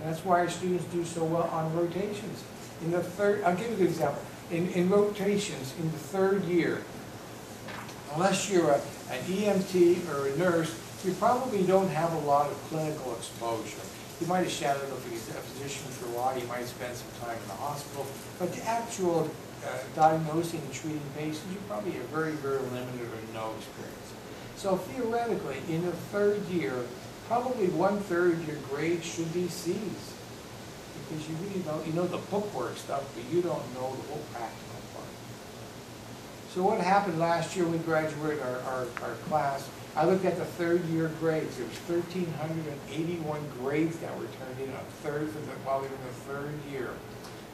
And that's why our students do so well on rotations. In the third, I'll give you a good example. In rotations, in the third year, unless you're an EMT or a nurse, you probably don't have a lot of clinical exposure. You might have shadowed a physician for a while, you might spend some time in the hospital, but the actual diagnosing and treating patients, you probably have very, very limited or no experience. So theoretically, in the third year, probably 1/3 of your grade should be C's. Because you really don't, you know the bookwork stuff, but you don't know the whole practical part. So what happened last year when we graduated our class, I looked at the third year grades. There was 1,381 grades that were turned in while we were in the third year.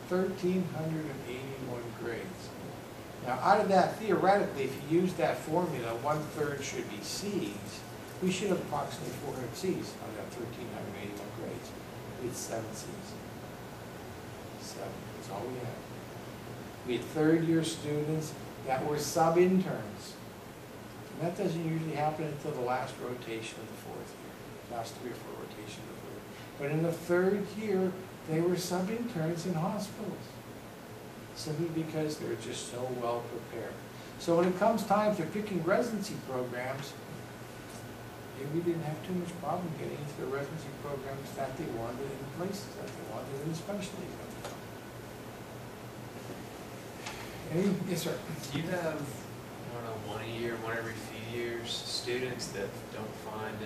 1,381 grades. Now out of that, theoretically, if you use that formula, 1/3 should be C's. We should have approximately 400 C's out of that 1,381 grades. We had 7 C's. 7, that's all we had. We had third year students that were sub-interns. And that doesn't usually happen until the last rotation of the fourth year, last 3 or 4 rotation of the fourth. But in the third year, they were sub-interns in hospitals, simply because they're just so well prepared. So when it comes time to picking residency programs, we didn't have too much problem getting into the residency programs that they wanted in the places that they wanted in the specialties. Yes, sir. Do you have, I don't know, 1 a year, 1 every few years, students that don't find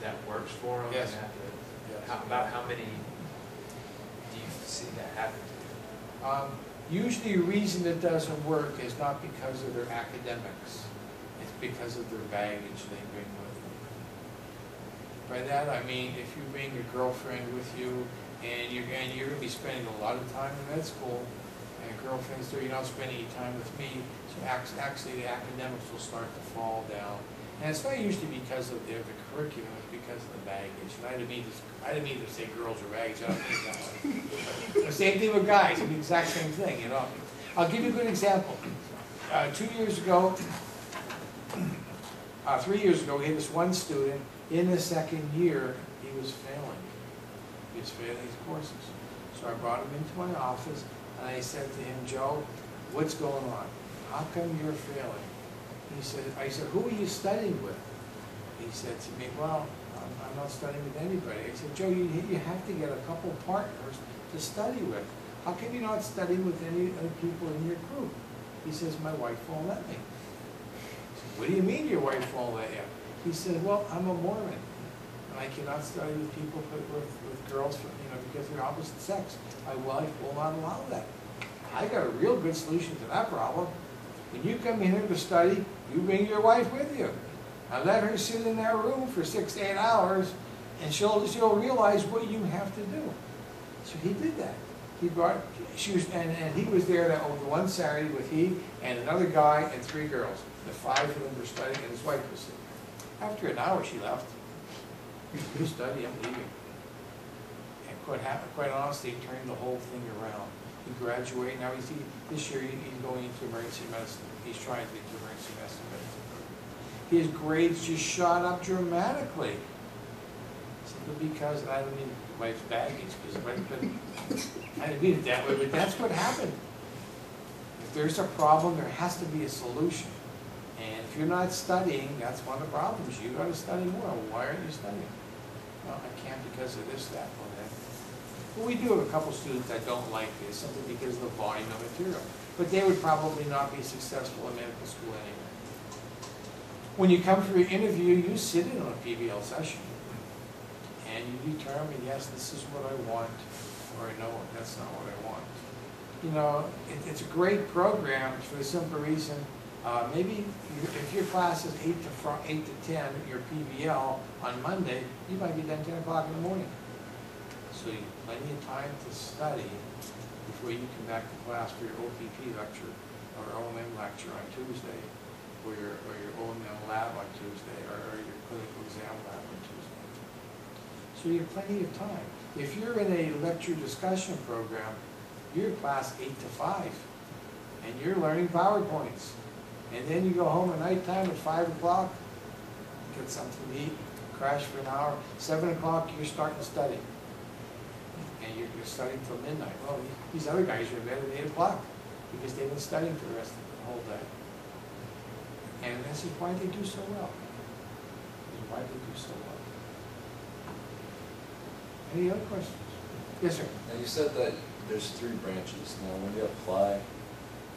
that works for them? Yes. Yes. About how many do you see that happen to? Usually the reason it doesn't work is not because of their academics. It's because of their baggage they bring with them. By that I mean, if you bring your girlfriend with you and you're going to be spending a lot of time in med school, and a girlfriend's there, you're not spending any time with me, so actually the academics will start to fall down. And it's not usually because of the curriculum, it's because of the baggage. And I didn't mean to say girls are baggage, I don't think that way. The same thing with guys, it's the exact same thing, you know. I'll give you a good example. 2 years ago, 3 years ago, we had this one student, in the second year, he was failing. He was failing his courses. So I brought him into my office, and I said to him, Joe, what's going on? How come you're failing? I said, who are you studying with? He said to me, well, I'm not studying with anybody. I said, Joe, you have to get a couple partners to study with. How come you're not studying with any other people in your group? He says, my wife won't let me. I said, what do you mean your wife won't let you? He said, well, I'm a Mormon, and I cannot study with people with girls, because they're opposite sex. My wife will not allow that. I got a real good solution to that problem. When you come in here to study, you bring your wife with you. Now let her sit in that room for 6 to 8 hours, and she'll realize what you have to do. So he did that. He brought, and he was there over one Saturday with he and another guy and 3 girls. The 5 of them were studying, and his wife was sitting. After an hour, she left. You study, I'm leaving. And quite honestly, he turned the whole thing around. He graduated. Now this year he's going into emergency medicine. He's trying to get into emergency medicine. His grades just shot up dramatically. Simply because, and I don't mean my wife's baggage, because I didn't mean it that way, but that's what happened. If there's a problem, there has to be a solution. And if you're not studying, that's one of the problems. You got to study more. Why aren't you studying? Well, I can't because of this, that, or that. But we do have a couple students that don't like this, simply because of the volume of material. But they would probably not be successful in medical school anyway. When you come for your interview, you sit in on a PBL session. And you determine, yes, this is what I want, or no, that's not what I want. You know, it's a great program for the simple reason, maybe if your class is 8 to 10, your PBL on Monday, you might be done 10 o'clock in the morning. So you have plenty of time to study before you come back to class for your OPP lecture or OMM lecture on Tuesday, or your OMM lab on Tuesday, or your clinical exam lab on Tuesday. So you have plenty of time. If you're in a lecture discussion program, you're class 8 to 5, and you're learning PowerPoints. And then you go home at nighttime at 5 o'clock, get something to eat, crash for an hour. 7 o'clock, you're starting to study. and you're studying till midnight. Well, these other guys are in bed at 8 o'clock because they've been studying for the rest of the whole day. And this is why they do so well. This is why they do so well. Any other questions? Yes, sir. Now you said that there's 3 branches. Now when you apply,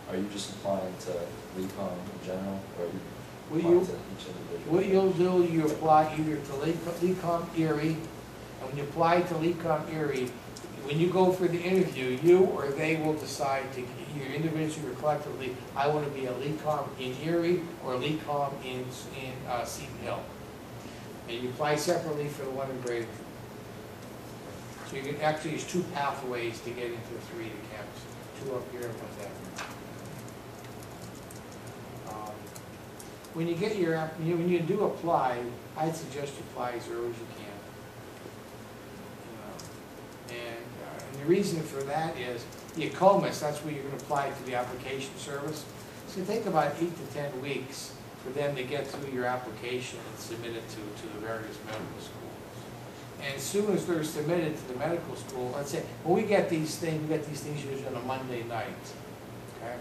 are you just applying to LECOM in general, or are you applying to each individual? What you'll do, you apply either to LECOM Erie, and when you apply to LECOM Erie, when you go for the interview, you or they will decide to, either individually or collectively, I want to be a LECOM in Erie or LECOM in Seton Hill. And you apply separately for the one in Bradenton. So you can actually use 2 pathways to get into the 3 camps, 2 up here and 1 down. When you get your when you do apply, I'd suggest you apply as early as you can. And the reason for that is the ACOMAS, that's where you're going to apply to the application service. So it takes about 8 to 10 weeks for them to get through your application and submit it to the various medical schools. And as soon as they're submitted to the medical school, let's say, well, we get these things usually on a Monday night. Okay?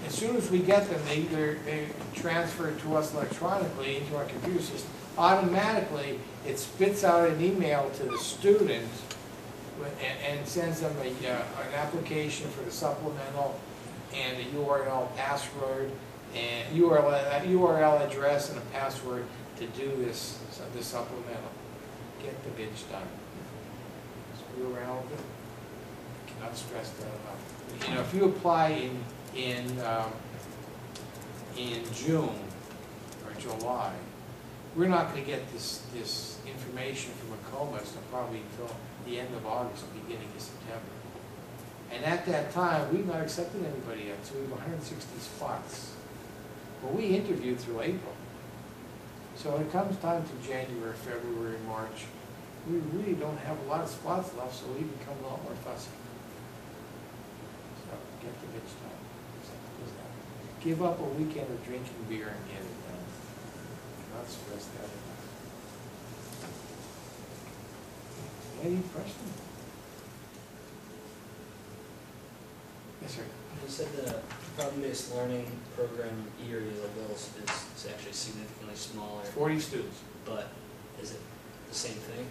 As soon as we get them, they transfer to us electronically into our computer system. Automatically, it spits out an email to the student and sends them an application for the supplemental and a URL password and URL address and a password to do this supplemental. Get the bitch done. Screw around with it. I cannot stress that enough. You know, if you apply in June or July, we're not going to get this information from ACOMAS probably until the end of August, beginning of September. And at that time, we've not accepted anybody yet, so we have 160 spots. Well, we interviewed through April. So when it comes time to January, February, March, we really don't have a lot of spots left, so we become a lot more fussy. So get the bitch done. Simple as that. Give up a weekend of drinking beer and get it done. Not stress that enough. Any questions? Yes, sir. You said the problem-based learning program Erie is actually significantly smaller. 40 students. But is it the same thing?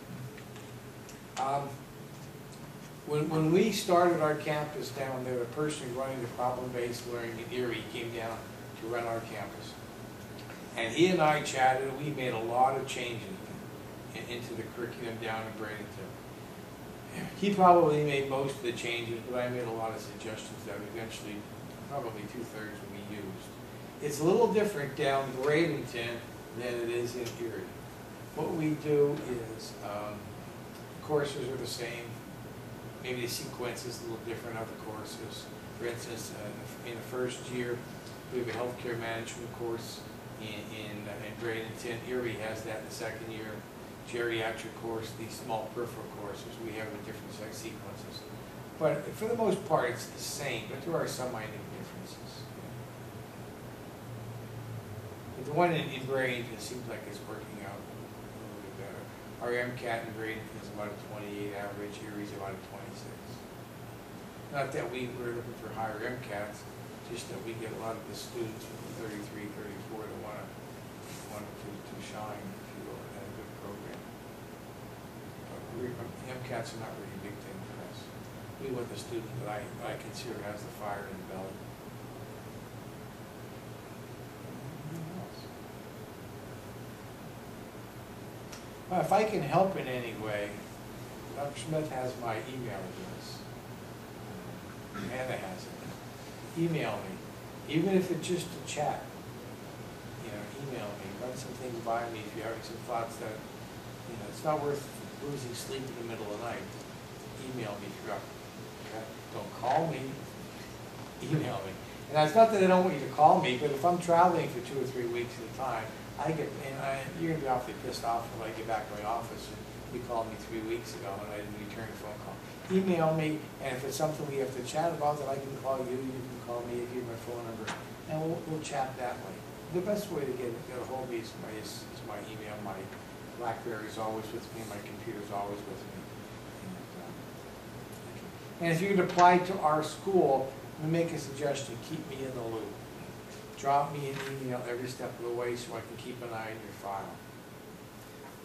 When we started our campus down there, the person running the problem-based learning in Erie came down to run our campus. And he and I chatted, we made a lot of changes into the curriculum down in Bradenton. He probably made most of the changes, but I made a lot of suggestions that eventually, probably 2/3 will be used. It's a little different down in Bradenton than it is in Erie. What we do is, courses are the same. Maybe the sequence is a little different of the courses. For instance, in the first year, we have a healthcare management course in Bradenton. Erie has that in the second year. Geriatric course, these small peripheral courses, we have the different sequences. But for the most part, it's the same, but there are some minor differences. But the one in Bradenton seems like it's working out a little bit better. Our MCAT in Bradenton is about a 28 average, Erie's about a 26. Not that we were looking for higher MCATs, just that we get a lot of the students from 33, 34 that want to shine, if you will, and a good program. But MCATs are not really a big thing for us. We want the student that I consider has the fire in the belly. Well, if I can help in any way, Dr. Smith has my email address. Amanda has it. Email me, even if it's just a chat. You know, email me, run some things by me if you're having some thoughts that, you know, it's not worth losing sleep in the middle of the night. Email me if you're up. Okay? Don't call me. Email me. And it's not that I don't want you to call me, but if I'm traveling for 2 or 3 weeks at a time, you're going to be awfully pissed off when I get back to my office and you called me 3 weeks ago and I didn't return your phone call. Email me, and if it's something we have to chat about, then I can call you, you can call me, give me my phone number, and we'll chat that way. The best way to get a hold of me is my email. My BlackBerry is always with me, my computer is always with me. And if you're gonna apply to our school, let me make a suggestion, keep me in the loop. Drop me an email every step of the way so I can keep an eye on your file.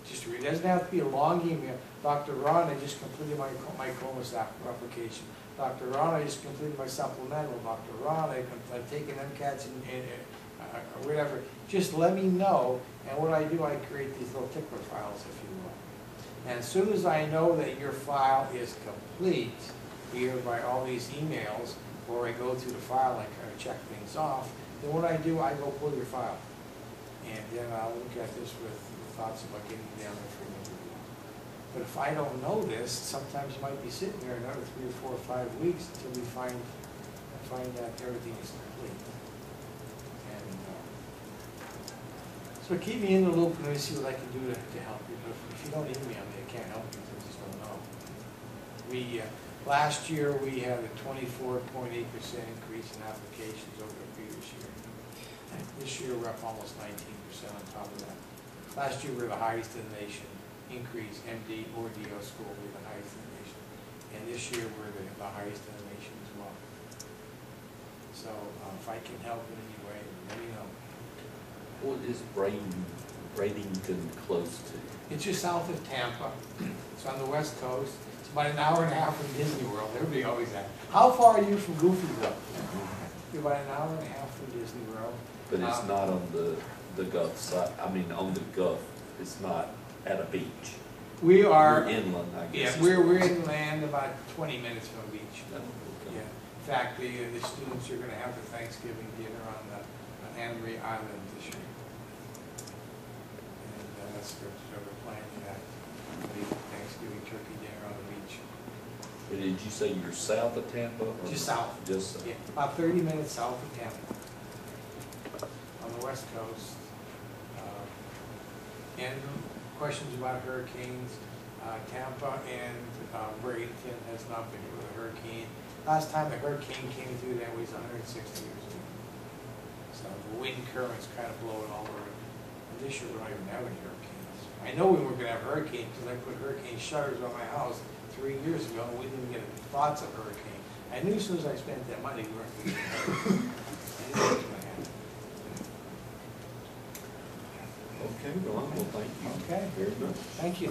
Just read, it doesn't have to be a long email. Dr. Ron, I just completed my COMAS application. Dr. Ron, I just completed my supplemental. Dr. Ron, I've taken MCATs and whatever. Just let me know, and what I do, I create these little tickler files, if you will. And as soon as I know that your file is complete, either by all these emails, or I go through the file and kind of check things off, then what I do, I go pull your file. And then I'll look at this with thoughts about getting down there for an interview. But if I don't know this, sometimes you might be sitting there another 3 or 4 or 5 weeks until we find that everything is complete. And so keep me in the loop and let me see what I can do to help you. But if you don't email me, I can't help you because I just don't know. Last year we had a 24.8% increase in applications over the previous year. And this year we're up almost 19% on top of that. Last year we were the highest in the nation. Increase, MD or DO school, we're the highest in the nation. And this year we're the highest in the nation as well. So if I can help in any way, let me know. What is Bradenton close to? It's just south of Tampa. It's on the west coast. It's about an hour and a half from Disney World. Everybody always asks, how far are you from Goofyville? You're about an hour and a half from Disney World. But it's not on the Gulf side, I mean, on the Gulf, it's not at a beach. We are. You're inland, I guess. Yeah, we're inland about 20 minutes from the beach. Oh, okay. Yeah. In fact, the students are going to have the Thanksgiving dinner on Anne Marie Island this year. And that's sort of planning that, the Thanksgiving turkey dinner on the beach. But did you say you're south of Tampa? Or Just south. Just south. Yeah, about 30 minutes south of Tampa, on the west coast. And questions about hurricanes, Tampa and Bradenton has not been hit with a hurricane. Last time a hurricane came through that was 160 years ago. So the wind currents kind of blow it all over. And this year we don't even have any hurricanes. I know we were going to have hurricanes because I put hurricane shutters on my house 3 years ago and we didn't get thoughts of hurricane. I knew as soon as I spent that money we weren't going to get hurricane. I knew it was going to happen. Okay, well, thank you. Okay. Very much. Thank you,